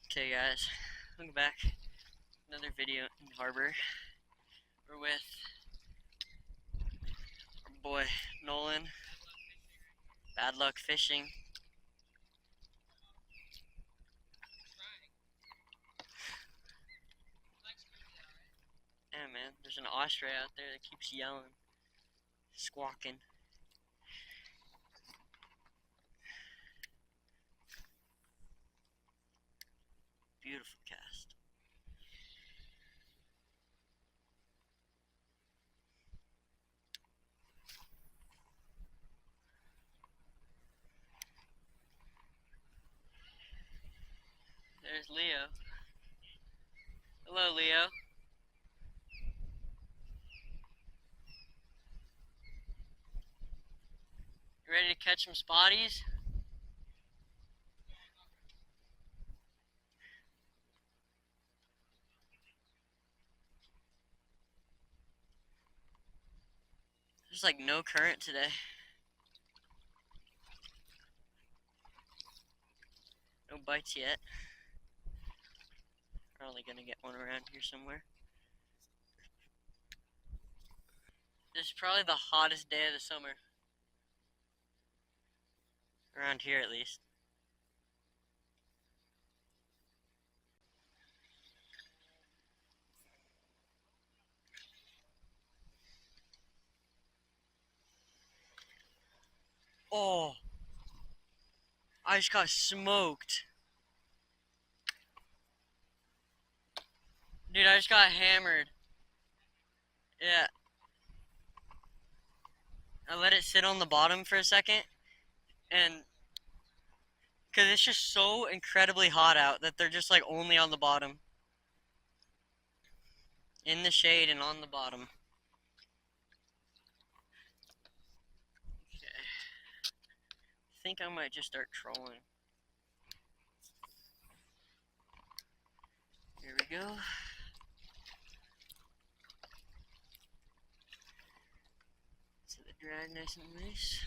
Okay guys, welcome back. Another video in harbor. We're with our boy Nolan. Bad luck fishing. Yeah man, there's an osprey out there that keeps yelling, squawking. Beautiful cast. There's Leo. Hello, Leo. You ready to catch some spotties? There's like no current today. No bites yet. Probably gonna get one around here somewhere. This is probably the hottest day of the summer. Around here at least. Oh, I just got smoked. Dude, I just got hammered. Yeah. I let it sit on the bottom for a second, and because it's just so incredibly hot out that they're just like only on the bottom. In the shade and on the bottom. Okay. I think I might just start trolling. Here we go. So the drag nice and nice.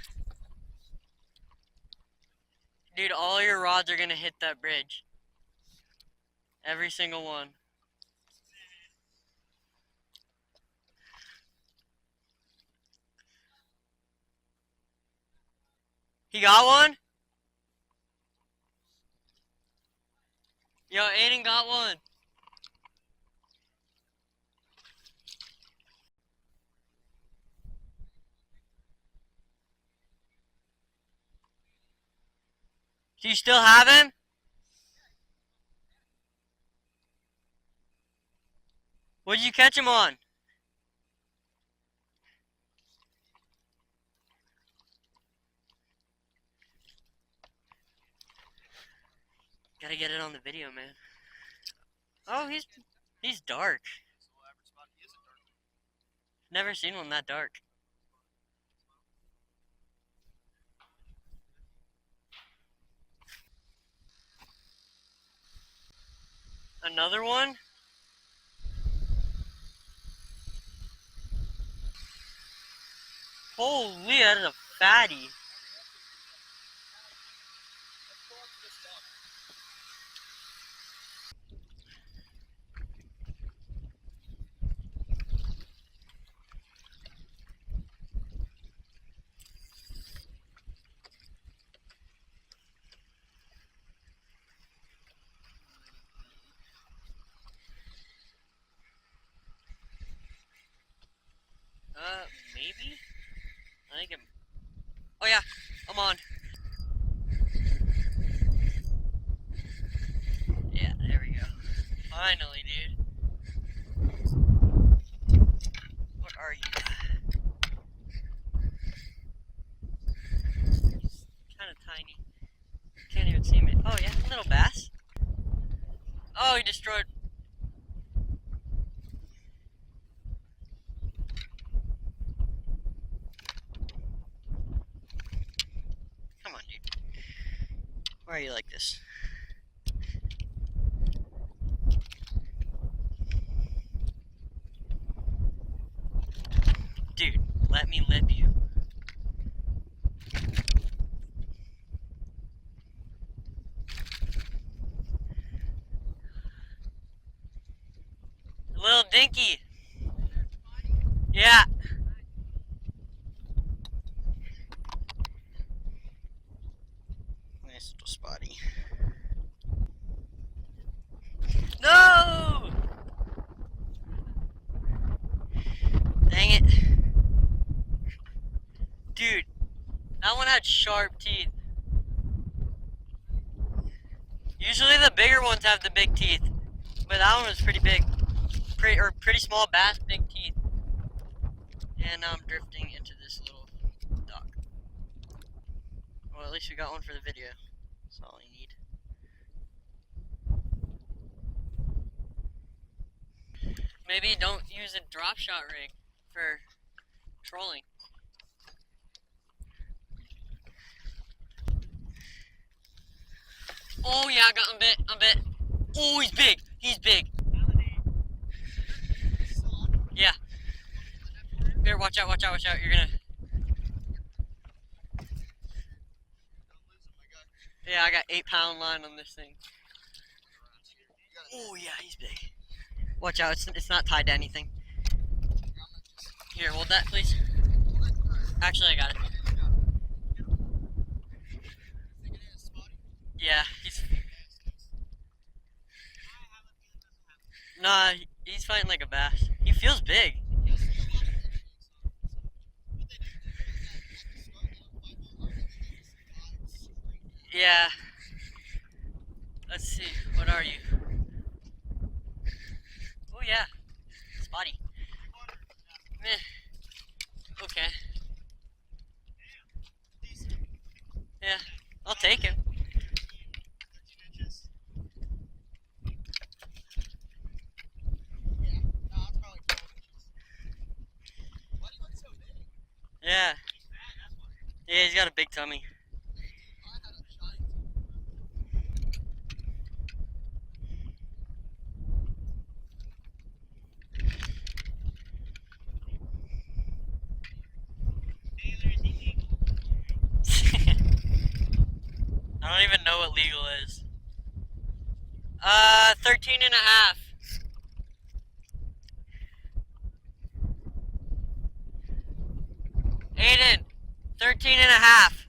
Dude, all your rods are gonna hit that bridge. Every single one. He got one? Yo, Aiden got one. Do you still have him? What did you catch him on? Gotta get it on the video, man. Oh, he's dark. Never seen one that dark. Another one? Holy, that is a fatty. Maybe? I think I'm... Oh yeah, I'm on. Yeah, there we go. Finally, dude. What are you? Kind of tiny. Can't even see me. Oh yeah, little bass. Oh, he destroyed... Come on, dude. Why are you like this? Dude, let me lip you. Little dinky. Yeah. Nice little spotty. No! Dang it. Dude, that one had sharp teeth. Usually the bigger ones have the big teeth, but that one was pretty big. Pretty small bass, big teeth. And now I'm drifting into this little dock. Well, at least we got one for the video. That's all you need. Maybe don't use a drop shot rig for trolling. Oh yeah, I got him bit. I'm bit. Oh, he's big. He's big. Yeah. Here, watch out, watch out, watch out. You're gonna. Yeah, I got 8-pound line on this thing. Oh yeah, he's big. Watch out, it's not tied to anything. Here, hold that, please. Actually, I got it. Yeah, Nah, he's fighting like a bass. He feels big. Yeah. Let's see, what are you? Oh yeah, spotty. Meh. Okay. Yeah, I'll take him. Yeah. Yeah, he's got a big tummy. I don't even know what legal is. 13 and a half. Aiden, 13 and a half.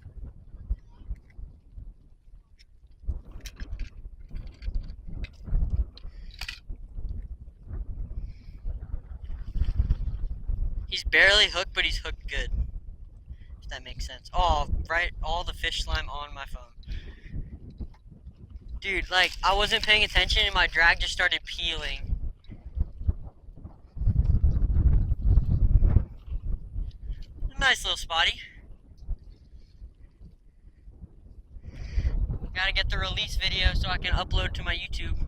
He's barely hooked, but he's hooked good. If that makes sense. Oh, right, all the fish slime on my phone. Dude, like, I wasn't paying attention and my drag just started peeling. Nice little spotty. Gotta get the release video so I can upload to my YouTube.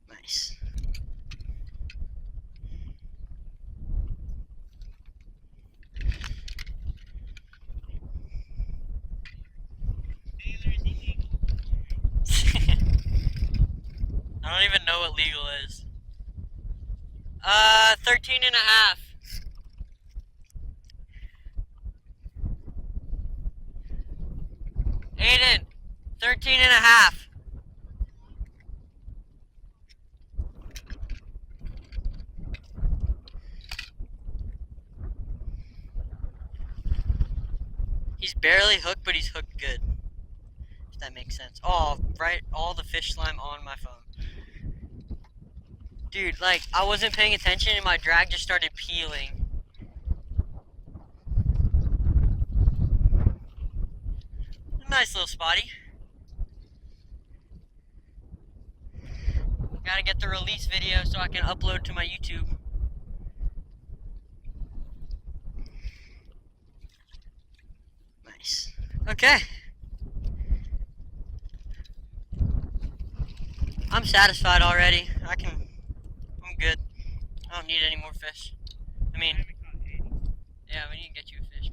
Nice. I don't even know what legal is. 13 and a half. Aiden, 13 and a half. He's barely hooked, but he's hooked good. If that makes sense. Oh, right, all the fish slime on my phone. Dude, like, I wasn't paying attention and my drag just started peeling. Nice little spotty. Gotta get the release video so I can upload to my YouTube. Nice. Okay. I'm satisfied already. I'm good. I don't need any more fish. I mean, yeah, we need to get you a fish.